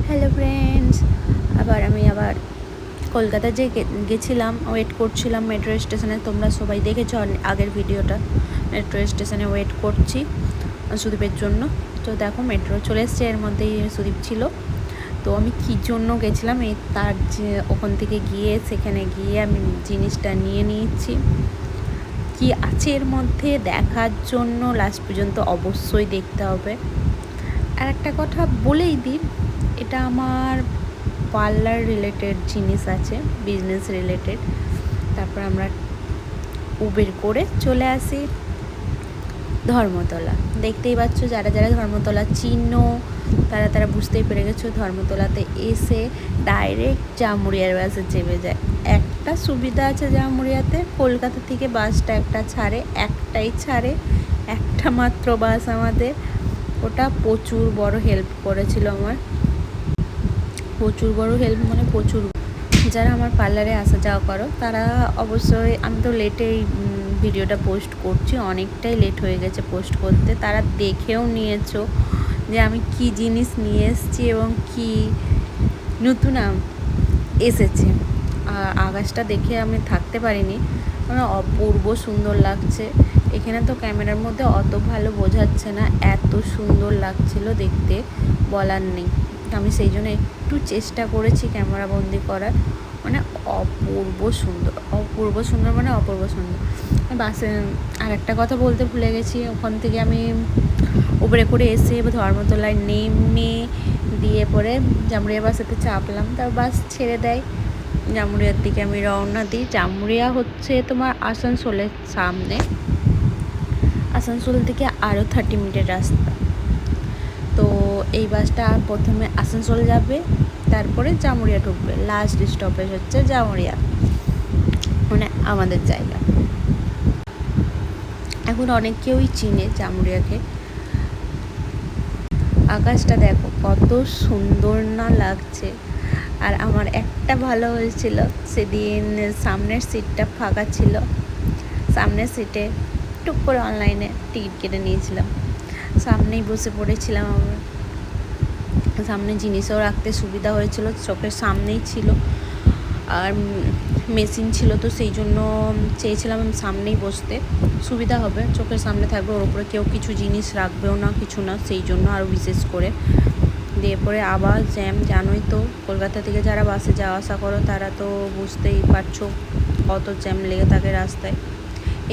Hello friends, আবার কলকাতা যে গেছিলাম, ওয়েট করছিলাম মেট্রো স্টেশনে। তোমরা সবাই দেখেছো আগের ভিডিওটা। মেট্রো স্টেশনে ওয়েট করছি সুদীপের জন্য। তো দেখো মেট্রো চলে এসছে, এর মধ্যেই সুদীপ ছিল। তো আমি কী জন্য গেছিলাম, এই তার যে ওখান থেকে সেখানে গিয়ে আমি জিনিসটা নিয়ে নিয়েছি। কি আছে এর মধ্যে দেখার জন্য লাস্ট পর্যন্ত অবশ্যই দেখতে হবে। আর একটা কথা বলেই দিই, এটা আমার পার্লার রিলেটেড জিনিস আছে, বিজনেস রিলেটেড। তারপর আমরা উবের করে চলে আসি ধর্মতলা। দেখতেই পাচ্ছ, যারা যারা ধর্মতলা চিনো তারা বুঝতেই পেরে গেছো। ধর্মতলাতে এসে ডাইরেক্ট জামুড়িয়ার বাসে চেপে যায়। একটা সুবিধা আছে জামুড়িয়াতে, কলকাতা থেকে বাসটা একটাই ছাড়ে, একটা মাত্র বাস আমাদের। ওটা প্রচুর বড় হেল্প করেছিল আমার, প্রচুর বড় হেল্প মানে প্রচুর। যারা আমার পার্লারে আসা যাওয়া করো তারা অবশ্যই, আমি তো লেটেই ভিডিওটা পোস্ট করছি, অনেকটাই লেট হয়ে গেছে পোস্ট করতে। তারা দেখেও নিয়েছো যে আমি কি জিনিস নিয়ে এসেছি এবং কি নতুন এসেছে। আকাশটা দেখে আমি থাকতে পারিনি, মানে অপূর্ব সুন্দর লাগছে। এখানে তো ক্যামেরার মধ্যে অত ভালো বোঝাচ্ছে না, এত সুন্দর লাগছিল দেখতে, বলার নেই। আমি সেই জন্য একটু চেষ্টা করেছি ক্যামেরা বন্দি করার। মানে অপূর্ব সুন্দর, অপূর্ব সুন্দর, মানে অপূর্ব সুন্দর। বাসে আর একটা কথা বলতে ভুলে গেছি, ওখান থেকে আমি উবরে করে এসে ধর্মতলায় নেমে দিয়ে পরে জামুড়িয়া বাসেতে চাপলাম। তার বাস ছেড়ে দেয়, জামুড়িয়ার দিকে আমি রওনা দিই। জামুড়িয়া হচ্ছে তোমার আসানসোলের সামনে, আসানসোল থেকে আরও 30 মিনিটের রাস্তা। তো এই বাসটা প্রথমে আসানসোল যাবে, তারপরে জামুড়িয়া ঢুকবে। লাস্ট স্টপেজ হচ্ছে জামুড়িয়া, মানে আমাদের জায়গা। এখন অনেক কেউই চিনে জামুড়িয়াকে। আকাশটা দেখো কত সুন্দর না লাগছে। আর আমার একটা ভালো হয়েছিল, সেদিন সামনের সিটটা ফাঁকা ছিল। সামনের সিটে টুক করে অনলাইনে টিকিট কেটে নিয়েছিলাম, সামনেই বসে পড়েছিলাম। আমার সামনে জিনিসও রাখতে সুবিধা হয়েছিল, চোখের সামনেই ছিল। আর মেশিন ছিল, তো সেই জন্য চেয়েছিলাম সামনেই বসতে, সুবিধা হবে, চোখের সামনে থাকবে, ওর উপরে কেউ কিছু জিনিস রাখবেও না, কিছু না, সেই জন্য আরও বিশেষ করে। দিয়ে পরে আবার জ্যাম, জানোই তো কলকাতা থেকে যারা বাসে যাওয়া আসা করো তারা তো বুঝতেই পারছো কত জ্যাম লেগে থাকে রাস্তায়।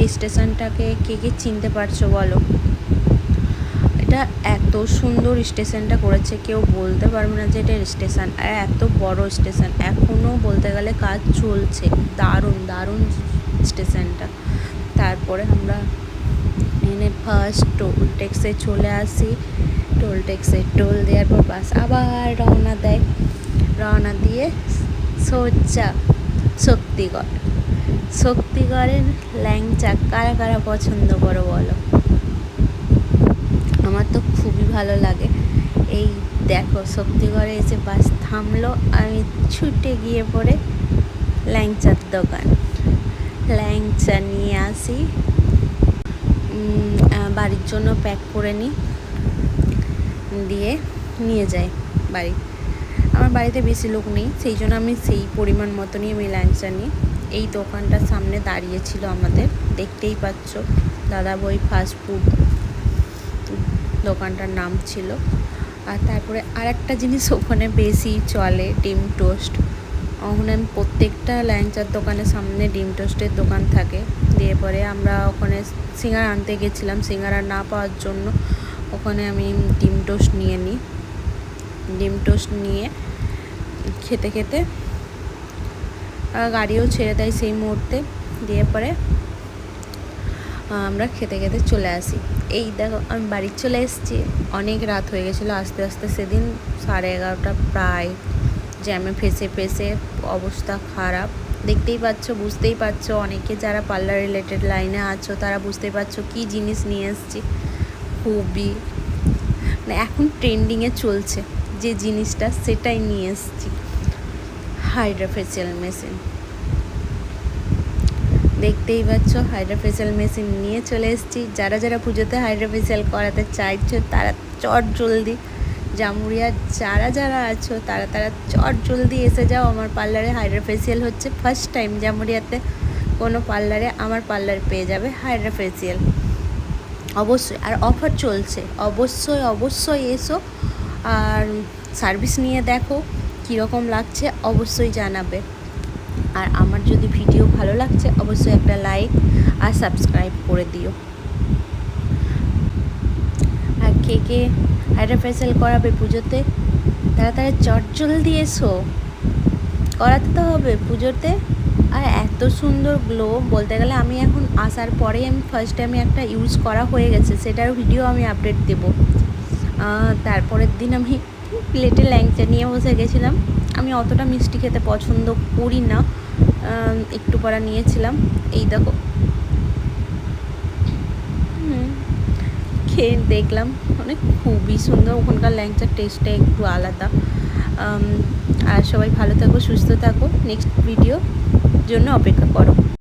এই স্টেশনটাকে কে কে চিনতে পারছো বলো? এটা এত সুন্দর স্টেশনটা করেছে, কেউ বলতে পারবে না যে এটা স্টেশন। আর এত বড় স্টেশন, এখনও বলতে গেলে কাজ চলছে। দারুণ দারুণ স্টেশনটা। তারপরে আমরা ফার্স্ট টোল ট্যাক্সে চলে আসি। টোল ট্যাক্সে টোল দেওয়ার পর বাস আবার রওনা দিয়ে সোজা শক্তিগড়ের ল্যাংচা কারা কারা পছন্দ করো বলো? আমার তো খুবই ভালো লাগে। এই দেখো শক্তিগড়ে এসে বাস থামলো, আমি ছুটে গিয়ে পড়ে ল্যাংচার দোকান, ল্যাংচা নিয়ে আসি, বাড়ির জন্য প্যাক করে দিয়ে নিয়ে যাই বাড়ি। আমার বাড়িতে বেশি লোক নেই, সেই জন্য আমি সেই পরিমাণ মতনই আমি ল্যাংচা নিই। এই দোকানটার সামনে দাঁড়িয়েছিল আমাদের, দেখতেই পাচ্ছ, দাদাবই ফাস্টফুড দোকানটার নাম ছিল। আর তারপরে আর একটা জিনিস ওখানে বেশি চলে, ডিম টোস্ট। ওখানে প্রত্যেকটা ল্যাংচার দোকানের সামনে ডিম টোস্টের দোকান থাকে। দিয়ে পরে আমরা ওখানে সিঙ্গারা আনতে গেছিলাম, সিঙ্গারা না পাওয়ার জন্য ওখানে আমি ডিম টোস্ট নিয়ে নিই। ডিম টোস্ট নিয়ে খেতে খেতে গাড়িও ছেড়ে দেয় সেই মুহূর্তে। দিয়ে পরে আমরা খেতে খেতে চলে আসি। এই দেখো আমি বাড়ি চলে এসেছি, অনেক রাত হয়ে গেছিলো আস্তে আস্তে। সেদিন 11:30 প্রায়, জ্যামে ফেসে অবস্থা খারাপ। দেখতেই পাচ্ছ, বুঝতেই পারছো, অনেকে যারা পার্লার রিলেটেড লাইনে আছো তারা বুঝতেই পারছো কী জিনিস নিয়ে এসেছি। খুবই মানে এখন ট্রেন্ডিংয়ে চলছে যে জিনিসটা, সেটাই নিয়ে এসেছি, হাইড্রা ফেসিয়াল মেশিন। দেখতেই পাচ্ছ হাইড্রা ফেসিয়াল মেশিন নিয়ে চলে এসেছি। যারা যারা পুজোতে হাইড্রা ফেসিয়াল করাতে চাইছো তারা চট জলদি জামুরিয়া যারা যারা আছো তারা তারা চট জলদি এসে যাও, আমার পার্লারে হাইড্রা ফেসিয়াল হচ্ছে। ফার্স্ট টাইম জামুরিয়াতে কোনো পার্লারে আমার পার্লারে পেয়ে যাবে হাইড্রা ফেসিয়াল অবশ্যই, আর অফার চলছে। অবশ্যই অবশ্যই এসো, আর সার্ভিস নিয়ে দেখো কীরকম লাগছে, অবশ্যই জানাবে। আর আমার যদি ভিডিও ভালো লাগছে অবশ্যই একটা লাইক আর সাবস্ক্রাইব করে দিও। আর কে কে হাইড্রা ফেসিয়াল করাবে পুজোতে, তারা তারা চট জলদি এসো, করাতে তো হবে পুজোতে। আর এত সুন্দর গ্লো, বলতে গেলে আমি এখন আসার পরেই আমি ফার্স্ট টাইমে একটা ইউজ করা হয়ে গেছে, সেটার ভিডিও আমি আপডেট দেবো। তারপরের দিন আমি প্লেটে ল্যাংচা নিয়ে বসে গেছিলাম। আমি অতটা মিষ্টি খেতে পছন্দ করি না, একটু পরা নিয়েছিলাম। এই দেখো খেয়ে দেখলাম, মানে খুবই সুন্দর। ওখানকার ল্যাংচার টেস্টটা একটু আলাদা। আর সবাই ভালো থাকো, সুস্থ থাকো, নেক্সট ভিডিও জন্য অপেক্ষা করো।